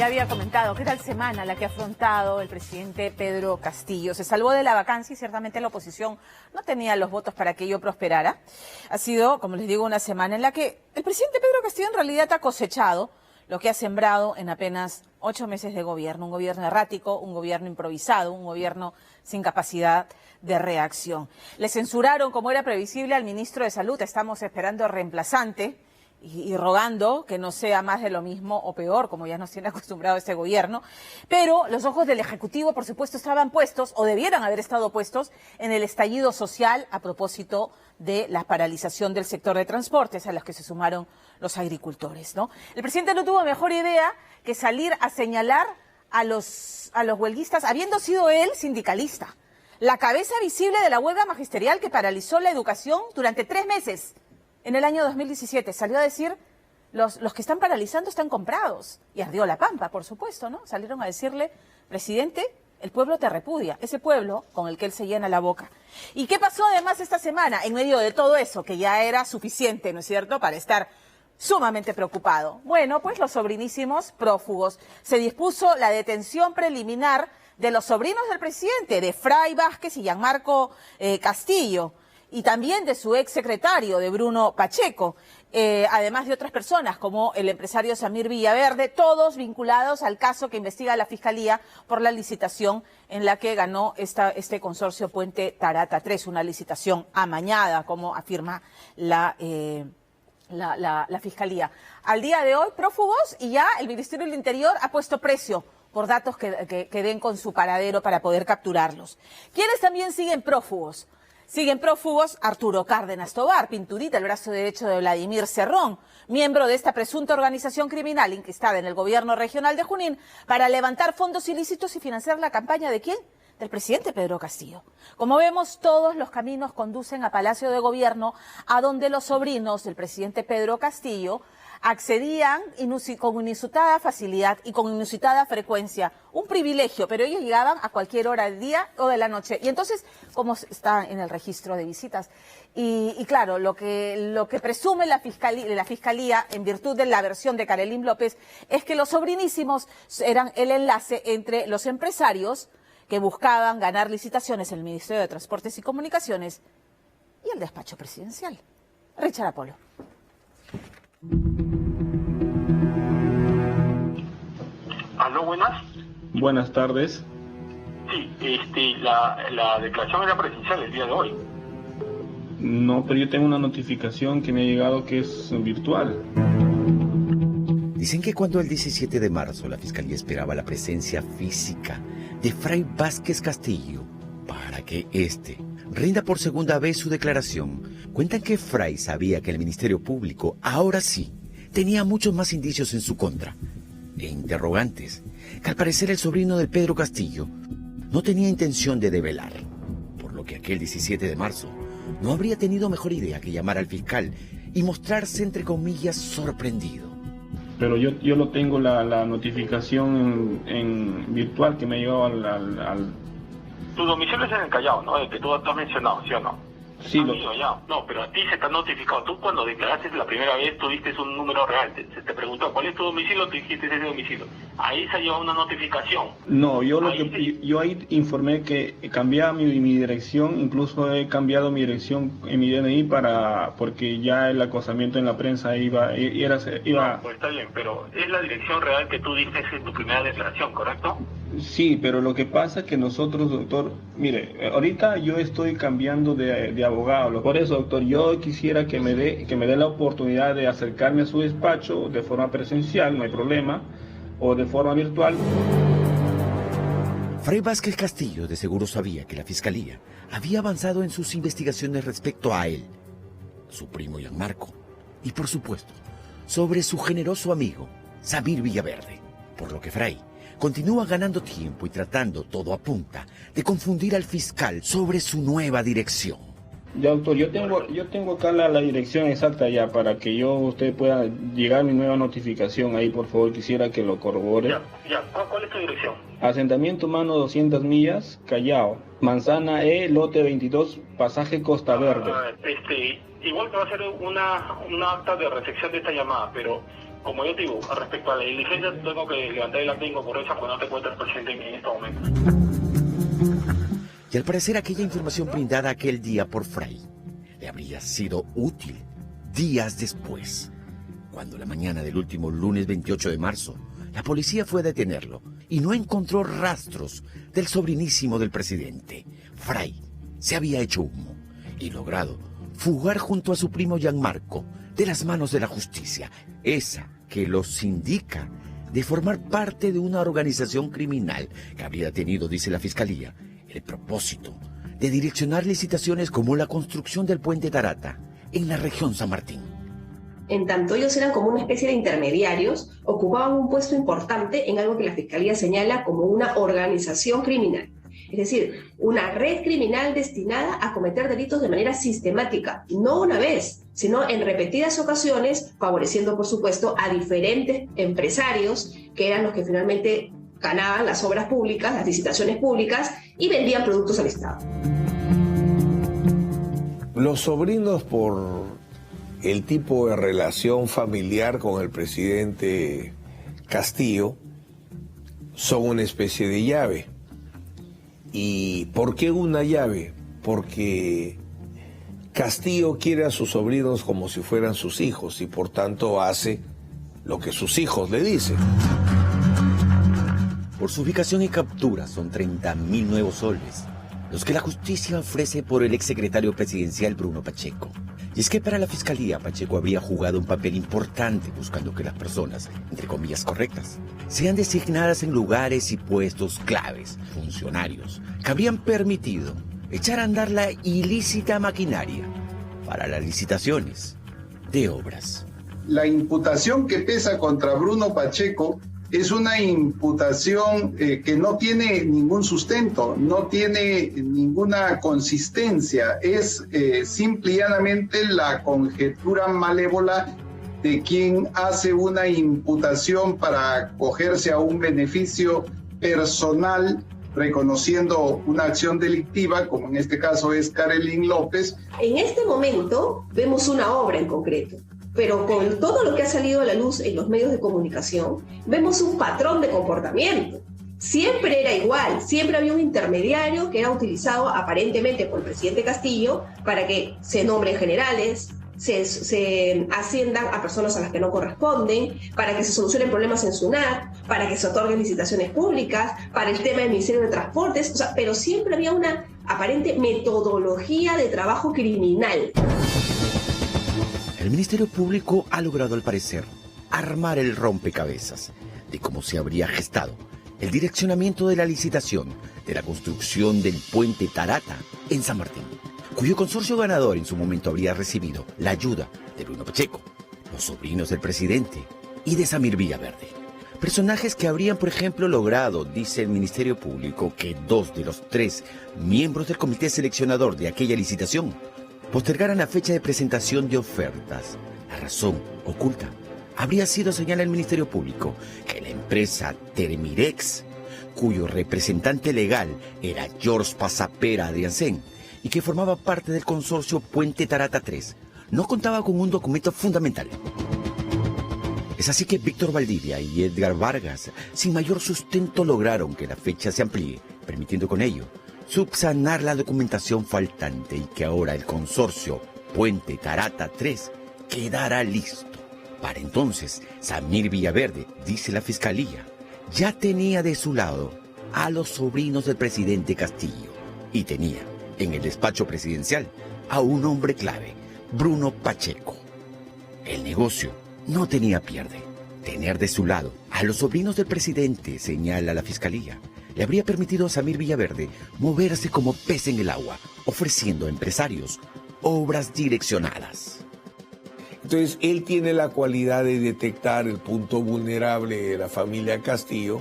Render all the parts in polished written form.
ya había comentado, ¿qué tal semana la que ha afrontado el presidente Pedro Castillo? Se salvó de la vacancia y ciertamente la oposición no tenía los votos para que ello prosperara. Ha sido, como les digo, una semana en la que el presidente Pedro Castillo en realidad ha cosechado lo que ha sembrado en apenas 8 meses de gobierno. Un gobierno errático, un gobierno improvisado, un gobierno sin capacidad de reacción. Le censuraron, como era previsible, al ministro de Salud. Estamos esperando reemplazante y rogando que no sea más de lo mismo o peor, como ya nos tiene acostumbrado este gobierno. Pero los ojos del Ejecutivo, por supuesto, estaban puestos, o debieran haber estado puestos, en el estallido social a propósito de la paralización del sector de transportes, a los que se sumaron los agricultores, ¿no? El presidente no tuvo mejor idea que salir a señalar a los huelguistas, habiendo sido él sindicalista, la cabeza visible de la huelga magisterial que paralizó la educación durante 3 meses. En el año 2017 salió a decir, los que están paralizando están comprados. Y ardió la pampa, por supuesto, ¿no? Salieron a decirle, presidente, el pueblo te repudia, ese pueblo con el que él se llena la boca. ¿Y qué pasó además esta semana? En medio de todo eso, que ya era suficiente, ¿no es cierto?, para estar sumamente preocupado. Bueno, pues los sobrinísimos prófugos. Se dispuso la detención preliminar de los sobrinos del presidente, de Fray Vázquez y Gianmarco Castillo, y también de su ex secretario, de Bruno Pacheco, además de otras personas como el empresario Samir Villaverde, todos vinculados al caso que investiga la Fiscalía por la licitación en la que ganó este consorcio Puente Tarata 3, una licitación amañada, como afirma la Fiscalía. Al día de hoy, prófugos, y ya el Ministerio del Interior ha puesto precio por datos que den con su paradero para poder capturarlos. ¿Quiénes también siguen prófugos? Siguen prófugos Arturo Cárdenas Tobar, Pinturita, el brazo derecho de Vladimir Cerrón, miembro de esta presunta organización criminal enquistada en el gobierno regional de Junín para levantar fondos ilícitos y financiar la campaña ¿de quién? Del presidente Pedro Castillo. Como vemos, todos los caminos conducen a Palacio de Gobierno, a donde los sobrinos del presidente Pedro Castillo accedían con inusitada facilidad y con inusitada frecuencia. Un privilegio, pero ellos llegaban a cualquier hora del día o de la noche. Y entonces, ¿cómo está en el registro de visitas? Y claro, lo que presume la Fiscalía, en virtud de la versión de Carolín López, es que los sobrinísimos eran el enlace entre los empresarios que buscaban ganar licitaciones en el Ministerio de Transportes y Comunicaciones y el despacho presidencial. Richard Apolo. ¿Aló, buenas? Buenas tardes. Sí, la declaración era presencial el día de hoy. No, pero yo tengo una notificación que me ha llegado que es virtual. Dicen que cuando el 17 de marzo la Fiscalía esperaba la presencia física de Fray Vázquez Castillo para que éste rinda por segunda vez su declaración, cuentan que Fray sabía que el Ministerio Público ahora sí tenía muchos más indicios en su contra e interrogantes que al parecer el sobrino de Pedro Castillo no tenía intención de develar, por lo que aquel 17 de marzo no habría tenido mejor idea que llamar al fiscal y mostrarse entre comillas sorprendido. Pero yo lo tengo la notificación en virtual que me llegó al... Tu domicilio es en el Callao, ¿no? El que tú has mencionado, ¿sí o no? Sí, No, pero a ti se te ha notificado. Tú cuando declaraste la primera vez tuviste un número real. Se te preguntó cuál es tu domicilio, te dijiste ese domicilio. Ahí se llevó una notificación. No, yo ahí informé que cambiaba mi dirección, incluso he cambiado mi dirección en mi DNI porque ya el acosamiento en la prensa iba. No, pues está bien, pero es la dirección real que tú diste en tu primera declaración, ¿correcto? Sí, pero lo que pasa es que nosotros, doctor, mire, ahorita yo estoy cambiando de abogado. Por eso, doctor, yo quisiera que me dé la oportunidad de acercarme a su despacho de forma presencial, no hay problema, o de forma virtual. Fray Vázquez Castillo de seguro sabía que la Fiscalía había avanzado en sus investigaciones respecto a él, su primo Gianmarco, y por supuesto, sobre su generoso amigo, Samir Villaverde, por lo que Fray continúa ganando tiempo y tratando, todo apunta, de confundir al fiscal sobre su nueva dirección. Ya, doctor, yo tengo acá la dirección exacta ya para que usted pueda llegar a mi nueva notificación ahí, por favor, quisiera que lo corrobore. Ya, ¿cuál es tu dirección? Asentamiento Humano 200 millas, Callao, Manzana E, lote 22, pasaje Costa Verde. Igual te va a hacer una acta de recepción de esta llamada, pero como yo te digo, respecto a la diligencia, tengo que levantar el acta inconcorrencia porque no te encuentras presente en este momento. Y al parecer aquella información brindada aquel día por Fray le habría sido útil días después, cuando la mañana del último lunes 28 de marzo, la policía fue a detenerlo y no encontró rastros del sobrinísimo del presidente. Fray se había hecho humo y logrado fugar junto a su primo Gianmarco de las manos de la justicia, esa que los indica de formar parte de una organización criminal que habría tenido, dice la fiscalía, el propósito de direccionar licitaciones como la construcción del puente Tarata en la región San Martín. En tanto ellos eran como una especie de intermediarios, ocupaban un puesto importante en algo que la Fiscalía señala como una organización criminal. Es decir, una red criminal destinada a cometer delitos de manera sistemática, no una vez, sino en repetidas ocasiones, favoreciendo, por supuesto, a diferentes empresarios que eran los que finalmente ganaban las obras públicas, las licitaciones públicas y vendían productos al Estado. Los sobrinos, por el tipo de relación familiar con el presidente Castillo, son una especie de llave. ¿Y por qué una llave? Porque Castillo quiere a sus sobrinos como si fueran sus hijos y por tanto hace lo que sus hijos le dicen. Por su ubicación y captura son 30.000 nuevos soles, los que la justicia ofrece por el exsecretario presidencial Bruno Pacheco. Y es que para la fiscalía, Pacheco habría jugado un papel importante buscando que las personas, entre comillas correctas, sean designadas en lugares y puestos claves, funcionarios, que habrían permitido echar a andar la ilícita maquinaria para las licitaciones de obras. La imputación que pesa contra Bruno Pacheco es una imputación que no tiene ningún sustento, no tiene ninguna consistencia, es simple y llanamente la conjetura malévola de quien hace una imputación para acogerse a un beneficio personal, reconociendo una acción delictiva, como en este caso es Karelyn López. En este momento vemos una obra en concreto, pero con todo lo que ha salido a la luz en los medios de comunicación, vemos un patrón de comportamiento. Siempre era igual, siempre había un intermediario que era utilizado aparentemente por el presidente Castillo para que se nombren generales, se asciendan a personas a las que no corresponden, para que se solucionen problemas en SUNAT, para que se otorguen licitaciones públicas, para el tema del Ministerio de Transportes, pero siempre había una aparente metodología de trabajo criminal. El Ministerio Público ha logrado, al parecer, armar el rompecabezas de cómo se habría gestado el direccionamiento de la licitación de la construcción del puente Tarata en San Martín, cuyo consorcio ganador en su momento habría recibido la ayuda de Bruno Pacheco, los sobrinos del presidente y de Samir Villaverde. Personajes que habrían, por ejemplo, logrado, dice el Ministerio Público, que 2 de los 3 miembros del comité seleccionador de aquella licitación postergaran la fecha de presentación de ofertas. La razón oculta habría sido, señala el Ministerio Público, que la empresa Termirex, cuyo representante legal era George Pasapera Adriansen y que formaba parte del consorcio Puente Tarata 3, no contaba con un documento fundamental. Es así que Víctor Valdivia y Edgar Vargas, sin mayor sustento, lograron que la fecha se amplíe, permitiendo con ello subsanar la documentación faltante y que ahora el consorcio Puente Tarata 3 quedará listo. Para entonces, Samir Villaverde, dice la fiscalía, ya tenía de su lado a los sobrinos del presidente Castillo y tenía en el despacho presidencial a un hombre clave, Bruno Pacheco. El negocio no tenía pierde. Tener de su lado a los sobrinos del presidente, señala la fiscalía, le habría permitido a Samir Villaverde moverse como pez en el agua, ofreciendo a empresarios obras direccionadas. Entonces, él tiene la cualidad de detectar el punto vulnerable de la familia Castillo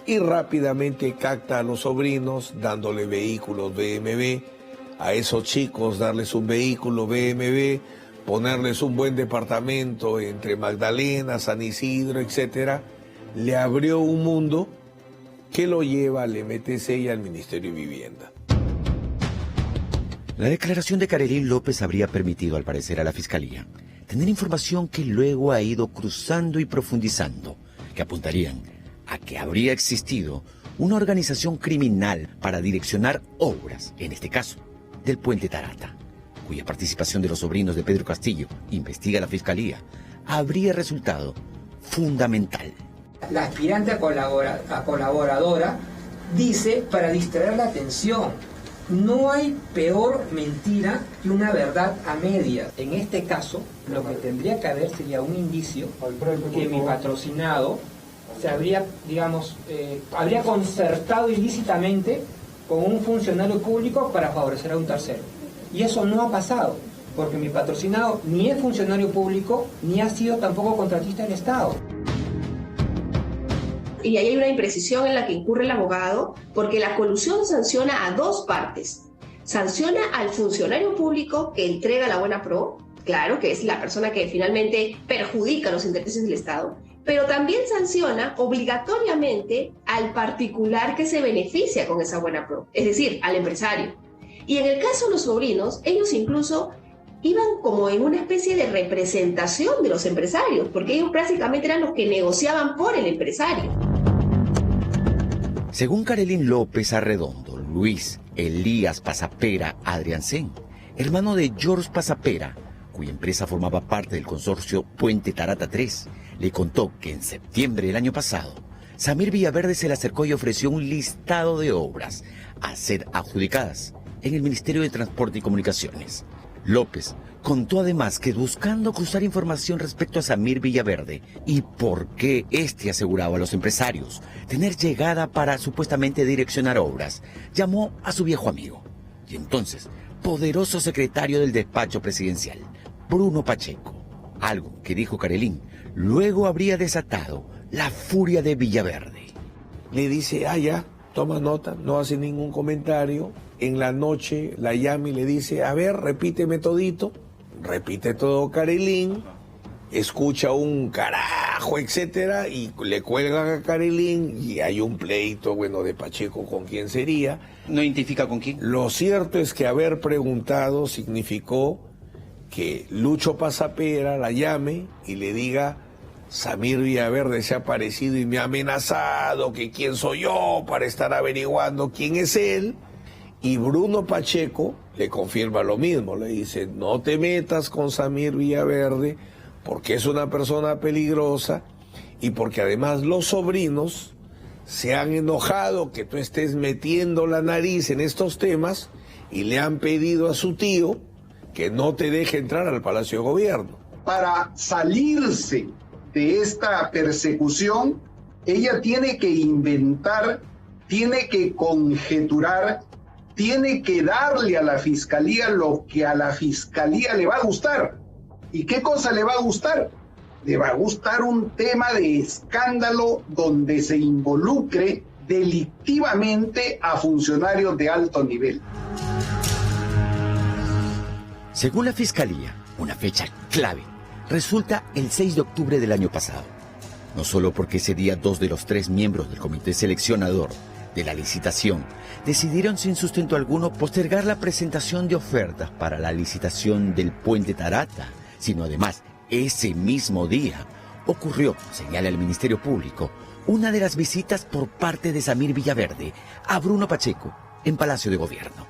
y rápidamente capta a los sobrinos dándole vehículos BMW, a esos chicos darles un vehículo BMW, ponerles un buen departamento entre Magdalena, San Isidro, etc. Le abrió un mundo que lo lleva al MTC y al Ministerio de Vivienda. La declaración de Karelyn López habría permitido, al parecer, a la fiscalía tener información que luego ha ido cruzando y profundizando, que apuntarían a que habría existido una organización criminal para direccionar obras, en este caso, del Puente Tarata, cuya participación de los sobrinos de Pedro Castillo, investiga la Fiscalía, habría resultado fundamental. La aspirante a colaboradora dice para distraer la atención. No hay peor mentira que una verdad a medias. En este caso, lo que tendría que haber sería un indicio que mi patrocinado se habría, habría concertado ilícitamente con un funcionario público para favorecer a un tercero. Y eso no ha pasado, porque mi patrocinado ni es funcionario público, ni ha sido tampoco contratista del Estado. Y ahí hay una imprecisión en la que incurre el abogado, porque la colusión sanciona a dos partes. Sanciona al funcionario público que entrega la buena pro, claro, que es la persona que finalmente perjudica los intereses del Estado, pero también sanciona obligatoriamente al particular que se beneficia con esa buena pro, es decir, al empresario. Y en el caso de los sobrinos, ellos incluso iban como en una especie de representación de los empresarios, porque ellos prácticamente eran los que negociaban por el empresario. Según Karelin López Arredondo, Luis Elías Pasapera Adriancén, hermano de George Pasapera, cuya empresa formaba parte del consorcio Puente Tarata 3, le contó que en septiembre del año pasado, Samir Villaverde se le acercó y ofreció un listado de obras a ser adjudicadas en el Ministerio de Transporte y Comunicaciones. López contó además que buscando cruzar información respecto a Samir Villaverde y por qué éste aseguraba a los empresarios tener llegada para supuestamente direccionar obras, llamó a su viejo amigo y entonces poderoso secretario del despacho presidencial, Bruno Pacheco. Algo que dijo Karelin luego habría desatado la furia de Villaverde. Le dice, ya, toma nota, no hace ningún comentario. En la noche la llama y le dice, a ver, repíteme todito. Repite todo Karelin, escucha un carajo, etcétera, y le cuelgan a Karelin y hay un pleito, de Pacheco con quién sería. ¿No identifica con quién? Lo cierto es que haber preguntado significó que Lucho Pasapera la llame y le diga, Samir Villaverde se ha aparecido y me ha amenazado, que quién soy yo para estar averiguando quién es él. Y Bruno Pacheco le confirma lo mismo, le dice, no te metas con Samir Villaverde porque es una persona peligrosa y porque además los sobrinos se han enojado que tú estés metiendo la nariz en estos temas y le han pedido a su tío que no te deje entrar al Palacio de Gobierno. Para salirse de esta persecución, ella tiene que inventar, tiene que conjeturar, tiene que darle a la Fiscalía lo que a la Fiscalía le va a gustar. ¿Y qué cosa le va a gustar? Le va a gustar un tema de escándalo donde se involucre delictivamente a funcionarios de alto nivel. Según la Fiscalía, una fecha clave resulta el 6 de octubre del año pasado. No solo porque ese día 2 de los 3 miembros del comité seleccionador de la licitación decidieron sin sustento alguno postergar la presentación de ofertas para la licitación del Puente Tarata, sino además ese mismo día ocurrió, señala el Ministerio Público, una de las visitas por parte de Samir Villaverde a Bruno Pacheco en Palacio de Gobierno.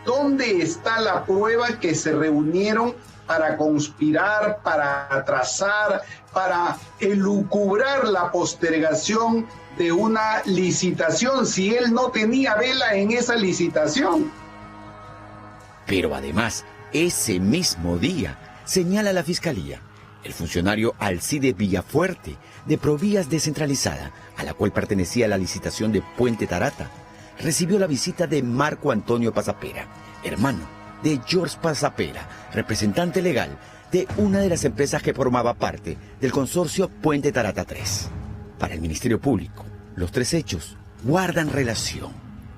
¿Dónde está la prueba que se reunieron para conspirar, para atrasar, para elucubrar la postergación de una licitación si él no tenía vela en esa licitación? Pero además, ese mismo día, señala la Fiscalía, el funcionario Alcide Villafuerte, de Provías Descentralizada, a la cual pertenecía la licitación de Puente Tarata, recibió la visita de Marco Antonio Pasapera, hermano de George Pasapera, representante legal de una de las empresas que formaba parte del consorcio Puente Tarata 3. Para el Ministerio Público, los 3 hechos guardan relación.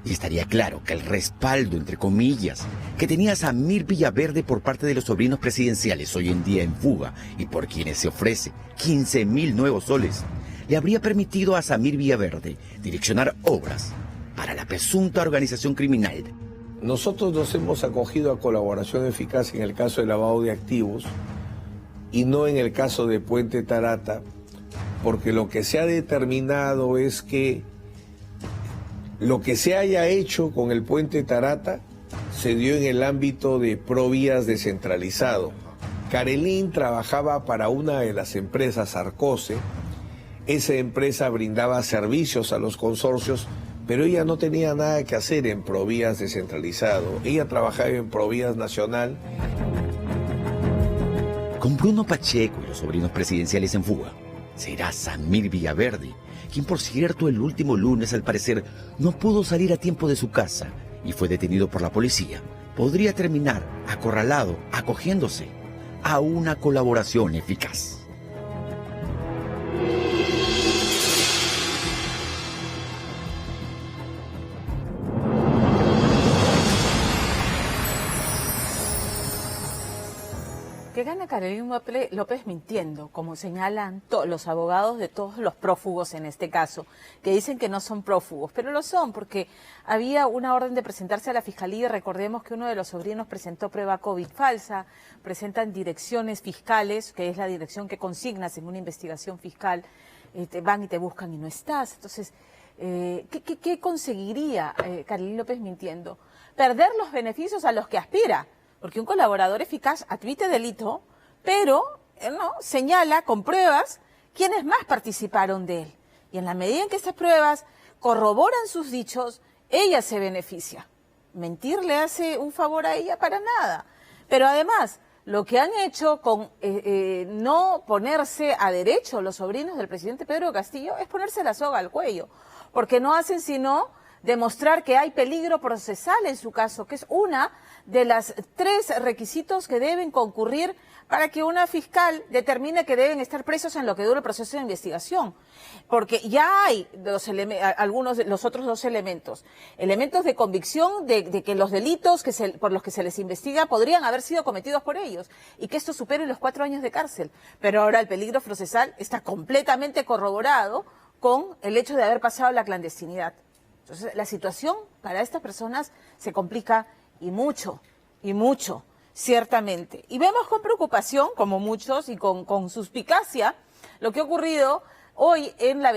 Y estaría claro que el respaldo, entre comillas, que tenía Samir Villaverde por parte de los sobrinos presidenciales hoy en día en fuga y por quienes se ofrece 15.000 nuevos soles, le habría permitido a Samir Villaverde direccionar obras para la presunta organización criminal. Nosotros nos hemos acogido a colaboración eficaz en el caso de lavado de activos y no en el caso de Puente Tarata, porque lo que se ha determinado es que lo que se haya hecho con el Puente Tarata se dio en el ámbito de Provías descentralizado. Carelín trabajaba para una de las empresas Arcose. Esa empresa brindaba servicios a los consorcios, pero ella no tenía nada que hacer en Provías descentralizado. Ella trabajaba en Provías Nacional. Con Bruno Pacheco y los sobrinos presidenciales en fuga, será Samir Villaverde, quien por cierto el último lunes al parecer no pudo salir a tiempo de su casa y fue detenido por la policía. Podría terminar acorralado, acogiéndose a una colaboración eficaz. ¿Qué gana Carolina López mintiendo, como señalan los abogados de todos los prófugos en este caso, que dicen que no son prófugos, pero lo son porque había una orden de presentarse a la Fiscalía y recordemos que uno de los sobrinos presentó prueba COVID falsa, presentan direcciones fiscales, que es la dirección que consignas en una investigación fiscal, te van y te buscan y no estás. Entonces, ¿qué conseguiría Carolina López mintiendo? Perder los beneficios a los que aspira. Porque un colaborador eficaz admite delito, pero no señala con pruebas quiénes más participaron de él. Y en la medida en que estas pruebas corroboran sus dichos, ella se beneficia. Mentir le hace un favor a ella para nada. Pero además, lo que han hecho con no ponerse a derecho los sobrinos del presidente Pedro Castillo es ponerse la soga al cuello. Porque no hacen sino demostrar que hay peligro procesal en su caso, que es una de las 3 requisitos que deben concurrir para que una fiscal determine que deben estar presos en lo que dura el proceso de investigación. Porque ya hay algunos de los otros 2 elementos. Elementos de convicción de que los delitos por los que se les investiga podrían haber sido cometidos por ellos y que esto supere los 4 años de cárcel. Pero ahora el peligro procesal está completamente corroborado con el hecho de haber pasado la clandestinidad. Entonces, la situación para estas personas se complica y mucho, ciertamente. Y vemos con preocupación, como muchos, y con suspicacia, lo que ha ocurrido hoy en la